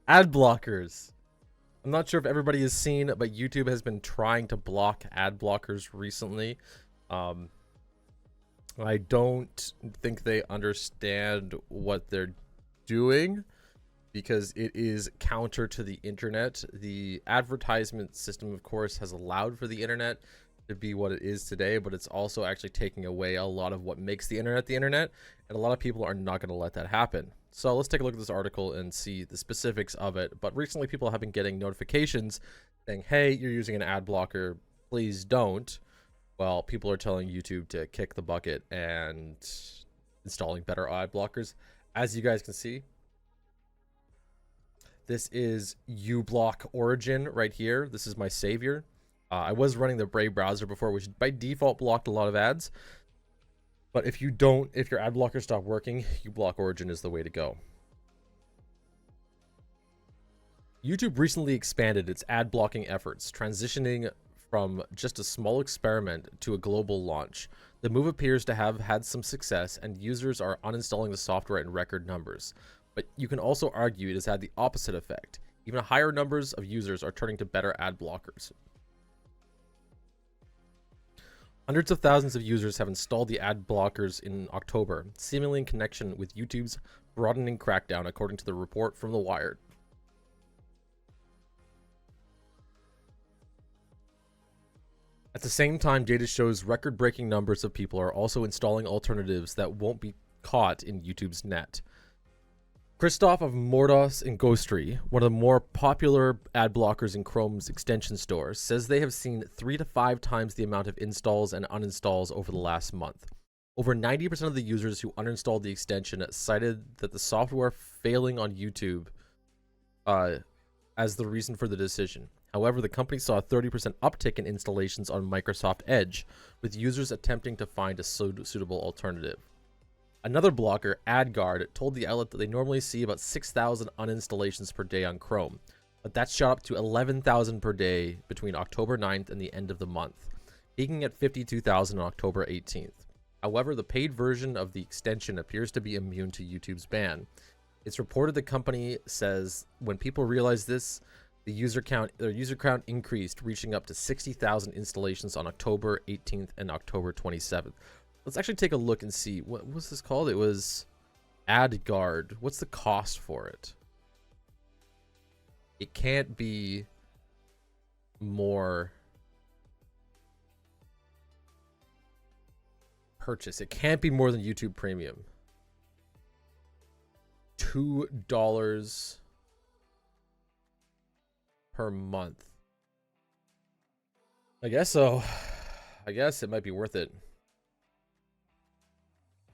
Ad blockers. I'm not sure if everybody has seen, but YouTube has been trying to block ad blockers recently. I don't think they understand what they're doing because it is counter to the internet. The advertisement system, of course, has allowed for the internet to be what it is today, but it's also actually taking away a lot of what makes the internet, and a lot of people are not going to let that happen. So let's take a look at this article and see the specifics of it. But recently people have been getting notifications saying, hey, you're using an ad blocker, please don't. Well, people are telling YouTube to kick the bucket and installing better ad blockers. As you guys can see, this is uBlock Origin right here. This is my savior. I was running the Brave browser before, which by default blocked a lot of ads. But if your ad blocker stopped working, uBlock Origin is the way to go. YouTube recently expanded its ad blocking efforts, transitioning from just a small experiment to a global launch. The move appears to have had some success, and users are uninstalling the software in record numbers. But you can also argue it has had the opposite effect. Even higher numbers of users are turning to better ad blockers. Hundreds of thousands of users have installed the ad blockers in October, seemingly in connection with YouTube's broadening crackdown, according to the report from The Wired. At the same time, data shows record-breaking numbers of people are also installing alternatives that won't be caught in YouTube's net. Christoph of Mordos and Ghostry, one of the more popular ad blockers in Chrome's extension store, says they have seen 3 to 5 times the amount of installs and uninstalls over the last month. Over 90% of the users who uninstalled the extension cited that the software failing on YouTube as the reason for the decision. However, the company saw a 30% uptick in installations on Microsoft Edge, with users attempting to find a suitable alternative. Another blocker, AdGuard, told the outlet that they normally see about 6,000 uninstallations per day on Chrome, but that shot up to 11,000 per day between October 9th and the end of the month, peaking at 52,000 on October 18th. However, the paid version of the extension appears to be immune to YouTube's ban. It's reported the company says when people realized this, their user count increased, reaching up to 60,000 installations on October 18th and October 27th. Let's actually take a look and see. What was this called? It was AdGuard. What's the cost for it? It can't be more purchase. It can't be more than YouTube Premium. $2 per month. I guess so. I guess it might be worth it.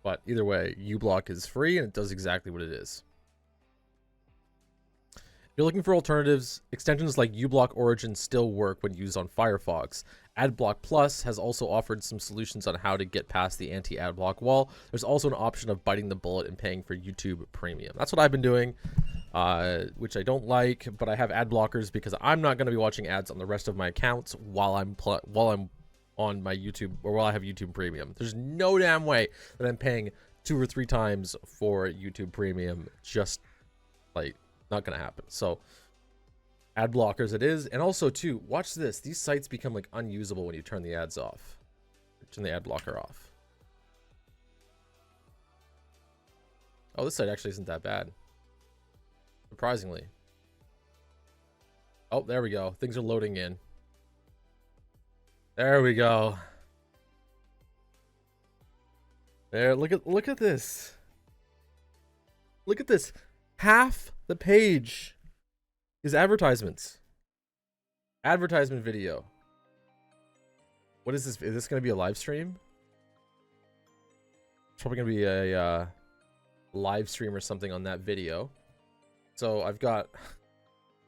But either way, uBlock is free and it does exactly what it is. If you're looking for alternatives, extensions like uBlock Origin still work when used on Firefox. AdBlock Plus has also offered some solutions on how to get past the anti-adblock wall. There's also an option of biting the bullet and paying for YouTube Premium. That's what I've been doing, which I don't like, but I have ad blockers because I'm not going to be watching ads on the rest of my accounts while I'm on my YouTube, or while I have YouTube Premium. There's no damn way that I'm paying 2 or 3 times for YouTube Premium. Just like not gonna happen. So ad blockers it is. And also too, watch this, these sites become like unusable when you turn the ads off, turn the ad blocker off. Oh, this site actually isn't that bad, surprisingly. Oh, there we go, things are loading in. There we go. There, look at this. Look at this. Half the page is advertisements. Advertisement video. What is this? Is this going to be a live stream? It's probably going to be a live stream or something on that video. So I've got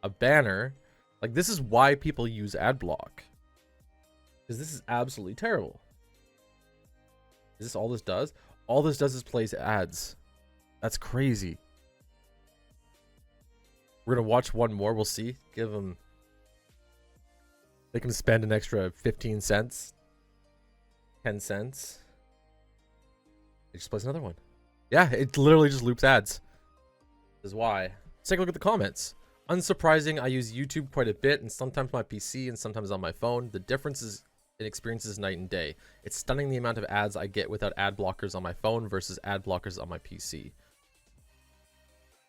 a banner. Like, this is why people use AdBlock. Because this is absolutely terrible. Is this all this does? All this does is plays ads. That's crazy. We're gonna watch one more. We'll see. Give them. They can spend an extra 15 cents, 10 cents. It just plays another one. Yeah, it literally just loops ads. This is why. Let's take a look at the comments. Unsurprising, I use YouTube quite a bit, and sometimes my PC and sometimes on my phone. The difference is in experience is night and day. It's stunning the amount of ads I get without ad blockers on my phone versus ad blockers on my PC.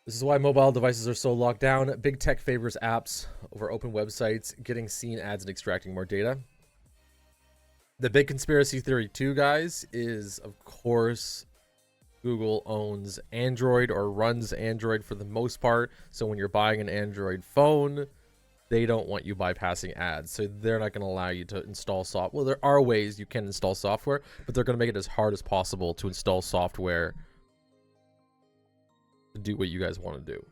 This is why mobile devices are so locked down. Big tech favors apps over open websites, getting seen ads and extracting more data. The big conspiracy theory too, guys, is of course Google owns Android or runs Android for the most part. So when you're buying an Android phone, they don't want you bypassing ads. So they're not going to allow you to install software. Well, there are ways you can install software, but they're going to make it as hard as possible to install software to do what you guys want to do.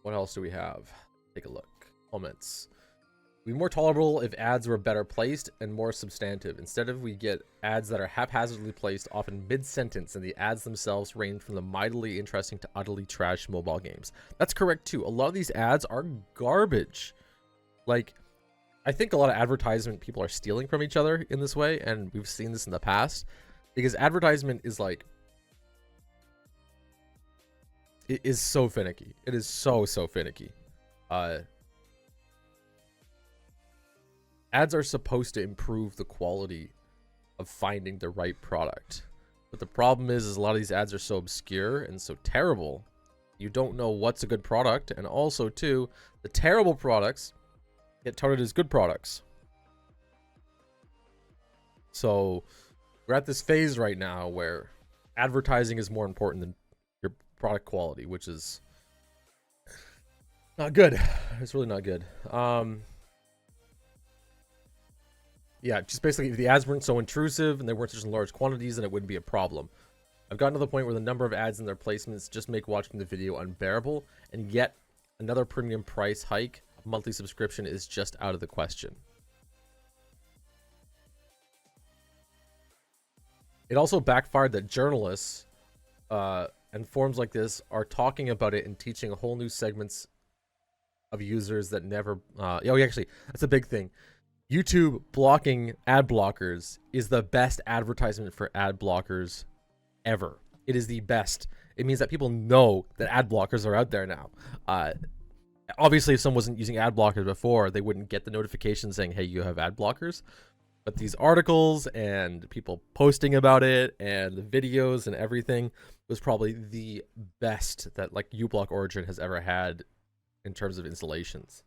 What else do we have? Take a look. Comments. It would be more tolerable if ads were better placed and more substantive. Instead of we get ads that are haphazardly placed, often mid-sentence, and the ads themselves range from the mildly interesting to utterly trash mobile games. That's correct too. A lot of these ads are garbage. Like, I think a lot of advertisement people are stealing from each other in this way, and we've seen this in the past. Because advertisement is like, it is so finicky. It is so finicky. Ads are supposed to improve the quality of finding the right product. But the problem is a lot of these ads are so obscure and so terrible, you don't know what's a good product. And also, too, the terrible products get touted as good products. So we're at this phase right now where advertising is more important than your product quality, which is not good. It's really not good. Yeah, just basically, if the ads weren't so intrusive and they weren't such in large quantities, then it wouldn't be a problem. I've gotten to the point where the number of ads and their placements just make watching the video unbearable, and yet another premium price hike, a monthly subscription, is just out of the question. It also backfired that journalists and forums like this are talking about it and teaching a whole new segments of users that never... actually, that's a big thing. YouTube blocking ad blockers is the best advertisement for ad blockers ever. It is the best. It means that people know that ad blockers are out there now. Obviously, if someone wasn't using ad blockers before, they wouldn't get the notification saying, hey, you have ad blockers. But these articles and people posting about it and the videos and everything was probably the best that like uBlock Origin has ever had in terms of installations.